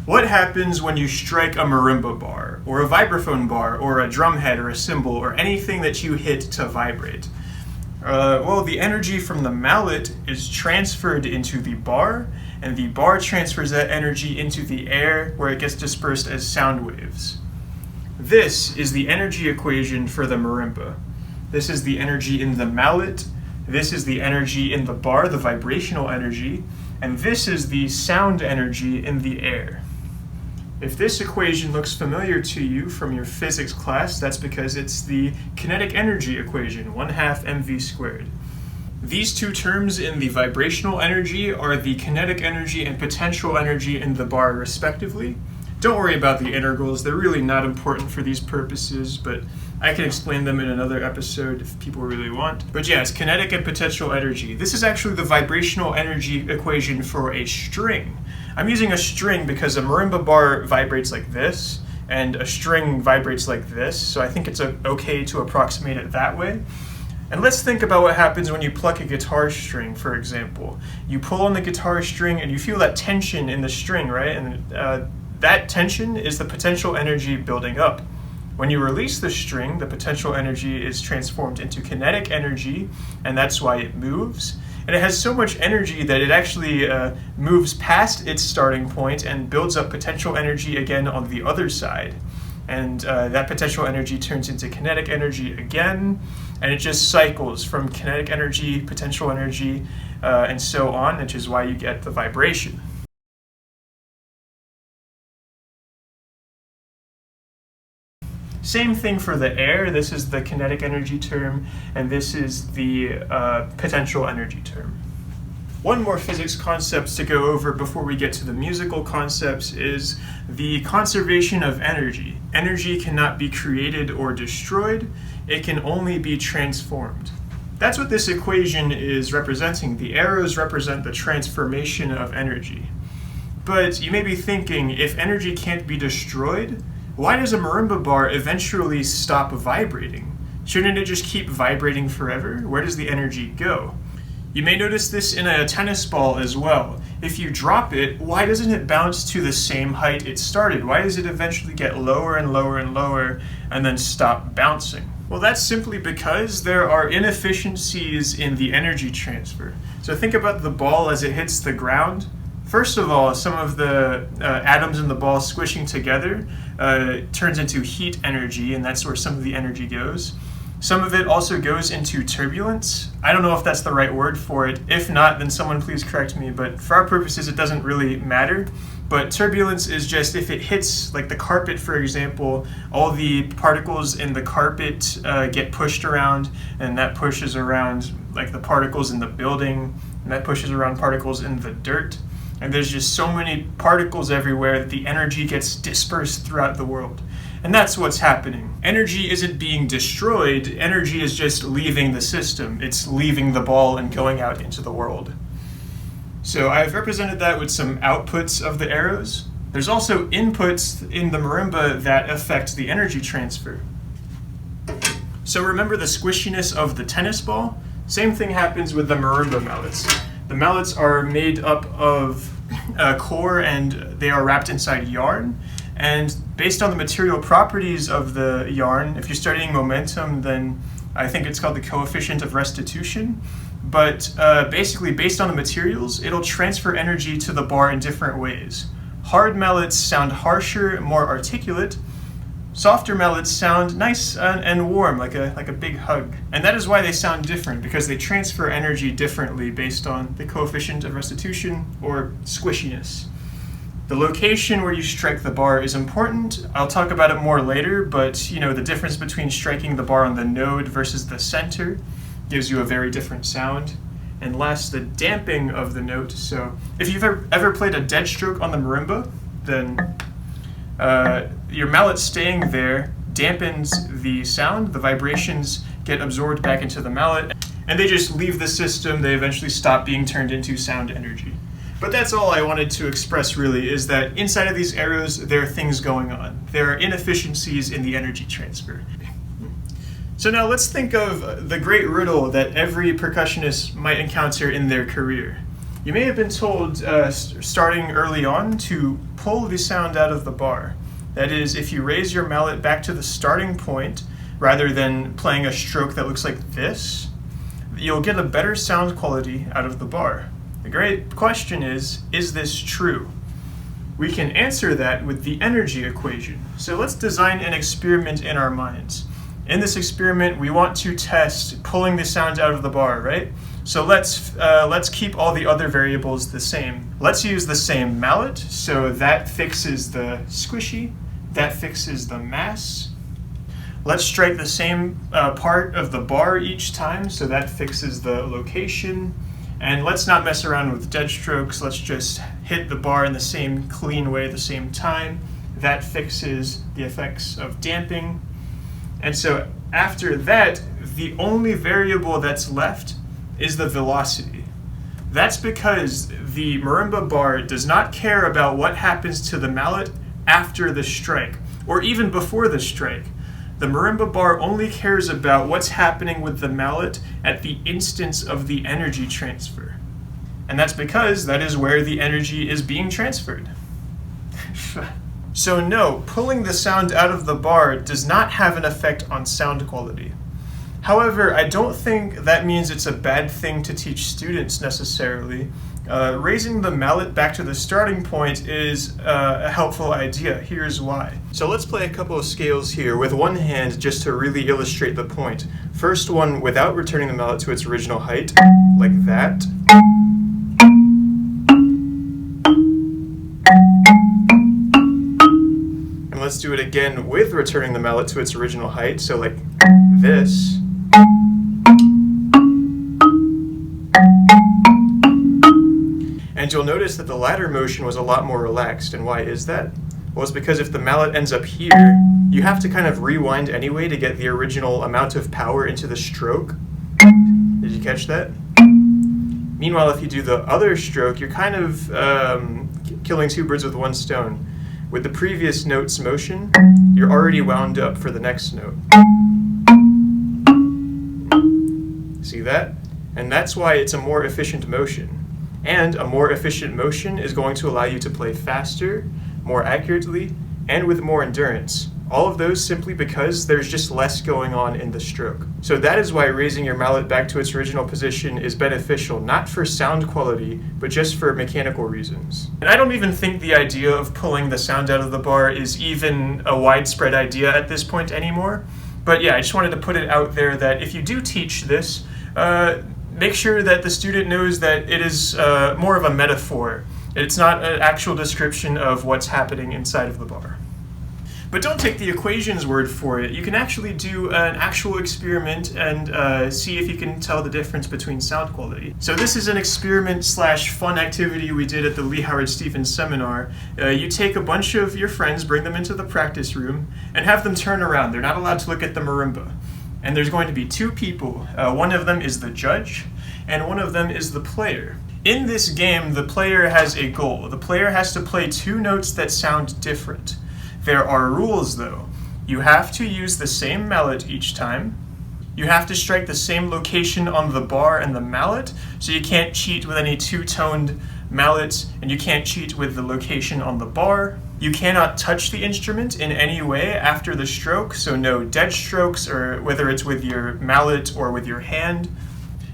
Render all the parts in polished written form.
What happens when you strike a marimba bar, or a vibraphone bar, or a drum head, or a cymbal, or anything that you hit to vibrate? Well, the energy from the mallet is transferred into the bar, and the bar transfers that energy into the air, where it gets dispersed as sound waves. This is the energy equation for the marimba. This is the energy in the mallet, this is the energy in the bar, the vibrational energy, and this is the sound energy in the air. If this equation looks familiar to you from your physics class, that's because it's the kinetic energy equation, 1/2 mv squared. These two terms in the vibrational energy are the kinetic energy and potential energy in the bar respectively. Don't worry about the integrals, they're really not important for these purposes, but I can explain them in another episode if people really want. But yeah, it's kinetic and potential energy. This is actually the vibrational energy equation for a string. I'm using a string because a marimba bar vibrates like this, and a string vibrates like this, so I think it's okay to approximate it that way. And let's think about what happens when you pluck a guitar string, for example. You pull on the guitar string and you feel that tension in the string, right? And that tension is the potential energy building up. When you release the string, the potential energy is transformed into kinetic energy, and that's why it moves. And it has so much energy that it actually moves past its starting point and builds up potential energy again on the other side. And that potential energy turns into kinetic energy again, and it just cycles from kinetic energy, potential energy, and so on, which is why you get the vibration. Same thing for the air. This is the kinetic energy term, and this is the potential energy term. One more physics concept to go over before we get to the musical concepts is the conservation of energy. Energy cannot be created or destroyed. It can only be transformed. That's what this equation is representing. The arrows represent the transformation of energy. But you may be thinking, if energy can't be destroyed, why does a marimba bar eventually stop vibrating? Shouldn't it just keep vibrating forever? Where does the energy go? You may notice this in a tennis ball as well. If you drop it, why doesn't it bounce to the same height it started? Why does it eventually get lower and lower and lower and then stop bouncing? Well, that's simply because there are inefficiencies in the energy transfer. So think about the ball as it hits the ground. First of all, some of the atoms in the ball squishing together turns into heat energy, and that's where some of the energy goes. Some of it also goes into turbulence. I don't know if that's the right word for it. If not, then someone please correct me, but for our purposes, it doesn't really matter. But turbulence is just if it hits, like the carpet, for example, all the particles in the carpet get pushed around, and that pushes around like the particles in the building, and that pushes around particles in the dirt. And there's just so many particles everywhere that the energy gets dispersed throughout the world. And that's what's happening. Energy isn't being destroyed, energy is just leaving the system. It's leaving the ball and going out into the world. So I've represented that with some outputs of the arrows. There's also inputs in the marimba that affect the energy transfer. So remember the squishiness of the tennis ball? Same thing happens with the marimba mallets. The mallets are made up of core, and they are wrapped inside yarn. And based on the material properties of the yarn, if you're studying momentum, then I think it's called the coefficient of restitution. But basically, based on the materials, it'll transfer energy to the bar in different ways. Hard mallets sound harsher, more articulate. Softer mallets sound nice and warm, like a big hug. And that is why they sound different, because they transfer energy differently based on the coefficient of restitution or squishiness. The location where you strike the bar is important. I'll talk about it more later, but the difference between striking the bar on the node versus the center gives you a very different sound. And last, the damping of the note. So if you've ever played a dead stroke on the marimba, then your mallet staying there dampens the sound. The vibrations get absorbed back into the mallet, and they just leave the system. They eventually stop being turned into sound energy. But that's all I wanted to express, really, is that inside of these arrows, there are things going on. There are inefficiencies in the energy transfer. So now let's think of the great riddle that every percussionist might encounter in their career. You may have been told starting early on to pull the sound out of the bar. That is, if you raise your mallet back to the starting point, rather than playing a stroke that looks like this, you'll get a better sound quality out of the bar. The great question is this true? We can answer that with the energy equation. So let's design an experiment in our minds. In this experiment, we want to test pulling the sound out of the bar, right? So let's keep all the other variables the same. Let's use the same mallet, so that fixes the squishy, that fixes the mass. Let's strike the same part of the bar each time, so that fixes the location. And let's not mess around with dead strokes, let's just hit the bar in the same clean way at the same time. That fixes the effects of damping. And so after that, the only variable that's left is the velocity. That's because the marimba bar does not care about what happens to the mallet after the strike, or even before the strike. The marimba bar only cares about what's happening with the mallet at the instance of the energy transfer. And that's because that is where the energy is being transferred. So no, pulling the sound out of the bar does not have an effect on sound quality. However, I don't think that means it's a bad thing to teach students necessarily. Raising the mallet back to the starting point is a helpful idea. Here's why. So let's play a couple of scales here with one hand just to really illustrate the point. First one without returning the mallet to its original height, like that. And let's do it again with returning the mallet to its original height, so like this. And you'll notice that the latter motion was a lot more relaxed. And why is that? Well, it's because if the mallet ends up here, you have to kind of rewind anyway to get the original amount of power into the stroke. Did you catch that? Meanwhile, if you do the other stroke, you're kind of killing two birds with one stone. With the previous note's motion, you're already wound up for the next note. See that? And that's why it's a more efficient motion. And a more efficient motion is going to allow you to play faster, more accurately, and with more endurance. All of those simply because there's just less going on in the stroke. So that is why raising your mallet back to its original position is beneficial, not for sound quality, but just for mechanical reasons. And I don't even think the idea of pulling the sound out of the bar is even a widespread idea at this point anymore. But yeah, I just wanted to put it out there that if you do teach this, make sure that the student knows that it is more of a metaphor. It's not an actual description of what's happening inside of the bar. But don't take the equation's word for it. You can actually do an actual experiment and see if you can tell the difference between sound quality. So this is an experiment / fun activity we did at the Lee Howard Stevens seminar. You take a bunch of your friends, bring them into the practice room, and have them turn around. They're not allowed to look at the marimba. And there's going to be two people. One of them is the judge, and one of them is the player. In this game, the player has a goal. The player has to play two notes that sound different. There are rules, though. You have to use the same mallet each time. You have to strike the same location on the bar and the mallet, so you can't cheat with any two-toned mallets, and you can't cheat with the location on the bar. You cannot touch the instrument in any way after the stroke, so no dead strokes, or whether it's with your mallet or with your hand.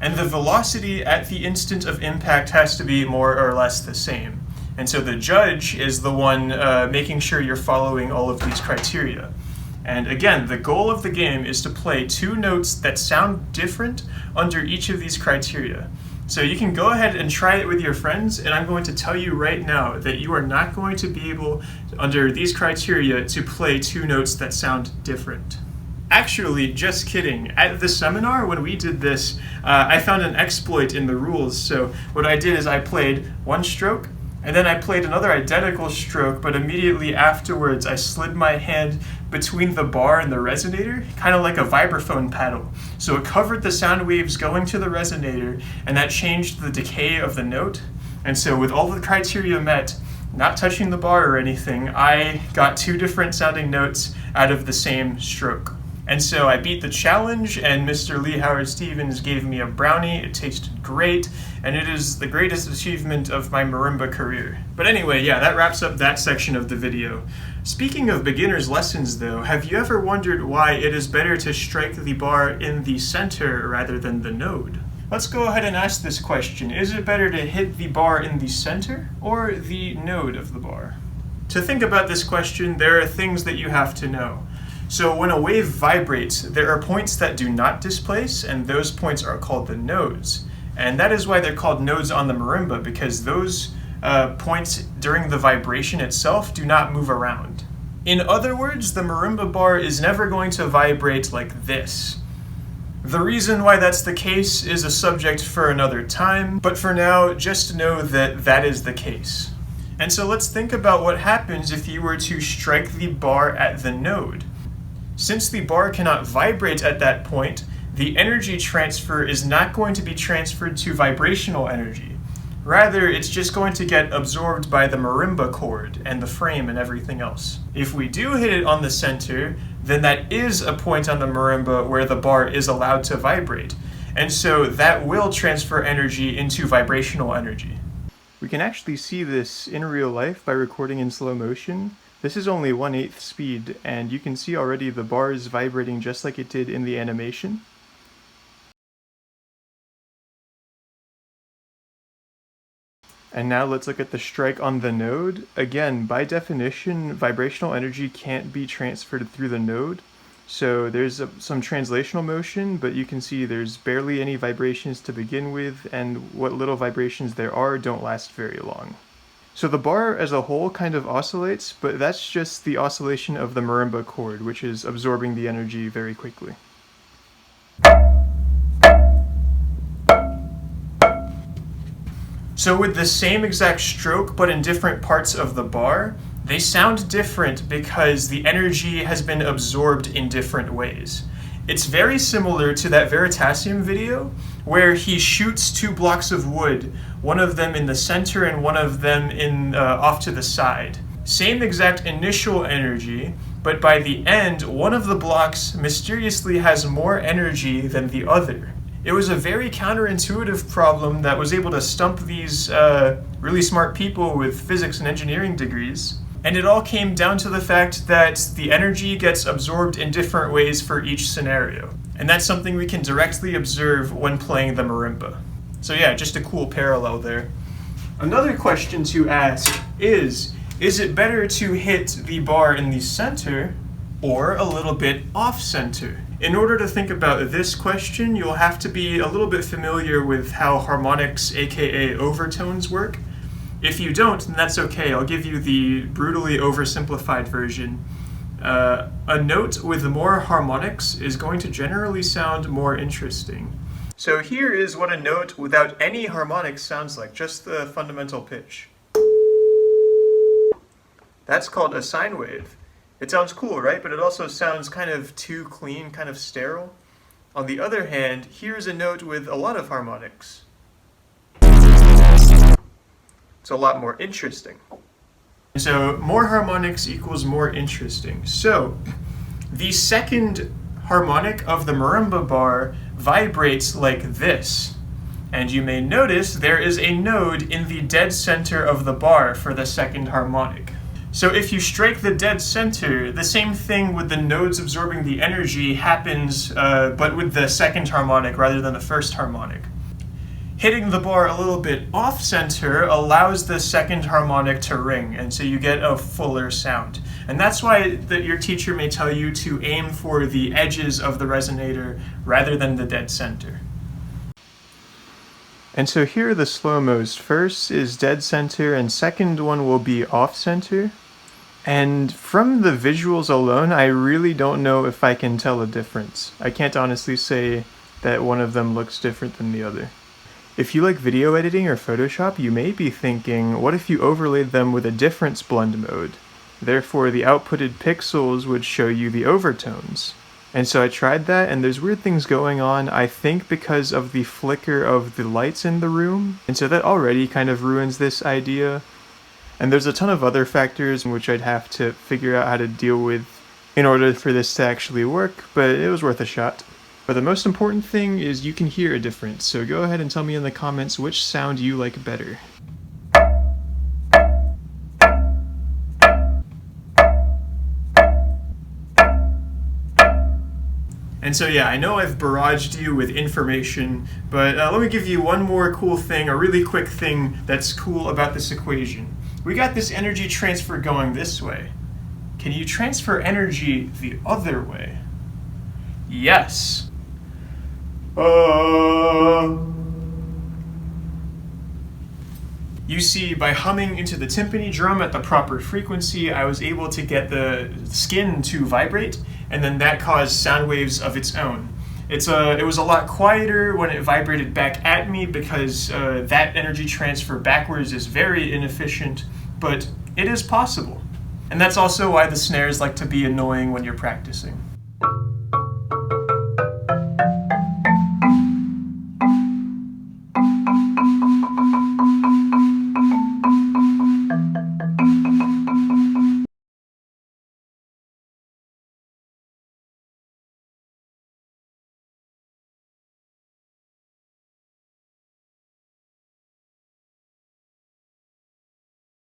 And the velocity at the instant of impact has to be more or less the same. And so the judge is the one making sure you're following all of these criteria. And again, the goal of the game is to play two notes that sound different under each of these criteria. So you can go ahead and try it with your friends, and I'm going to tell you right now that you are not going to be able, under these criteria, to play two notes that sound different. Actually, just kidding. At the seminar, when we did this, I found an exploit in the rules. So what I did is I played one stroke, and then I played another identical stroke, but immediately afterwards I slid my hand between the bar and the resonator, kind of like a vibraphone paddle. So it covered the sound waves going to the resonator, and that changed the decay of the note. And so with all the criteria met, not touching the bar or anything, I got two different sounding notes out of the same stroke. And so I beat the challenge, and Mr. Lee Howard Stevens gave me a brownie. It tasted great, and it is the greatest achievement of my marimba career. But anyway, yeah, that wraps up that section of the video. Speaking of beginner's lessons though, have you ever wondered why it is better to strike the bar in the center rather than the node? Let's go ahead and ask this question. Is it better to hit the bar in the center or the node of the bar? To think about this question, there are things that you have to know. So when a wave vibrates, there are points that do not displace, and those points are called the nodes. And that is why they're called nodes on the marimba, because those points during the vibration itself do not move around. In other words, the marimba bar is never going to vibrate like this. The reason why that's the case is a subject for another time, but for now, just know that that is the case. And so let's think about what happens if you were to strike the bar at the node. Since the bar cannot vibrate at that point, the energy transfer is not going to be transferred to vibrational energy. Rather, it's just going to get absorbed by the marimba cord and the frame and everything else. If we do hit it on the center, then that is a point on the marimba where the bar is allowed to vibrate. And so that will transfer energy into vibrational energy. We can actually see this in real life by recording in slow motion. This is only 1/8 speed, and you can see already the bar is vibrating just like it did in the animation. And now let's look at the strike on the node. Again, by definition, vibrational energy can't be transferred through the node. So there's some translational motion, but you can see there's barely any vibrations to begin with, and what little vibrations there are don't last very long. So the bar as a whole kind of oscillates, but that's just the oscillation of the marimba cord, which is absorbing the energy very quickly. So with the same exact stroke, but in different parts of the bar, they sound different because the energy has been absorbed in different ways. It's very similar to that Veritasium video, where he shoots 2 blocks of wood, one of them in the center and one of them in off to the side. Same exact initial energy, but by the end, one of the blocks mysteriously has more energy than the other. It was a very counterintuitive problem that was able to stump these really smart people with physics and engineering degrees. And it all came down to the fact that the energy gets absorbed in different ways for each scenario. And that's something we can directly observe when playing the marimba. So yeah, just a cool parallel there. Another question to ask is it better to hit the bar in the center or a little bit off-center? In order to think about this question, you'll have to be a little bit familiar with how harmonics, aka overtones, work. If you don't, then that's okay. I'll give you the brutally oversimplified version. A note with more harmonics is going to generally sound more interesting. So here is what a note without any harmonics sounds like, just the fundamental pitch. That's called a sine wave. It sounds cool, right? But it also sounds kind of too clean, kind of sterile. On the other hand, here's a note with a lot of harmonics. It's a lot more interesting. So more harmonics equals more interesting. So the second harmonic of the marimba bar vibrates like this. And you may notice there is a node in the dead center of the bar for the second harmonic. So if you strike the dead center, the same thing with the nodes absorbing the energy happens, but with the second harmonic rather than the first harmonic. Hitting the bar a little bit off-center allows the second harmonic to ring, and so you get a fuller sound. And that's why your teacher may tell you to aim for the edges of the resonator rather than the dead center. And so here are the slow-mos. First is dead center, and second one will be off-center. And from the visuals alone, I really don't know if I can tell a difference. I can't honestly say that one of them looks different than the other. If you like video editing or Photoshop, you may be thinking, what if you overlaid them with a difference blend mode? Therefore, the outputted pixels would show you the overtones. And so I tried that, and there's weird things going on, I think because of the flicker of the lights in the room. And so that already kind of ruins this idea. And there's a ton of other factors which I'd have to figure out how to deal with in order for this to actually work, but it was worth a shot. But the most important thing is you can hear a difference, so go ahead and tell me in the comments which sound you like better. And so yeah, I know I've barraged you with information, but let me give you one more cool thing, a really quick thing that's cool about this equation. We got this energy transfer going this way. Can you transfer energy the other way? Yes. You see, by humming into the timpani drum at the proper frequency, I was able to get the skin to vibrate, and then that caused sound waves of its own. It was a lot quieter when it vibrated back at me because that energy transfer backwards is very inefficient, but it is possible. And that's also why the snares like to be annoying when you're practicing.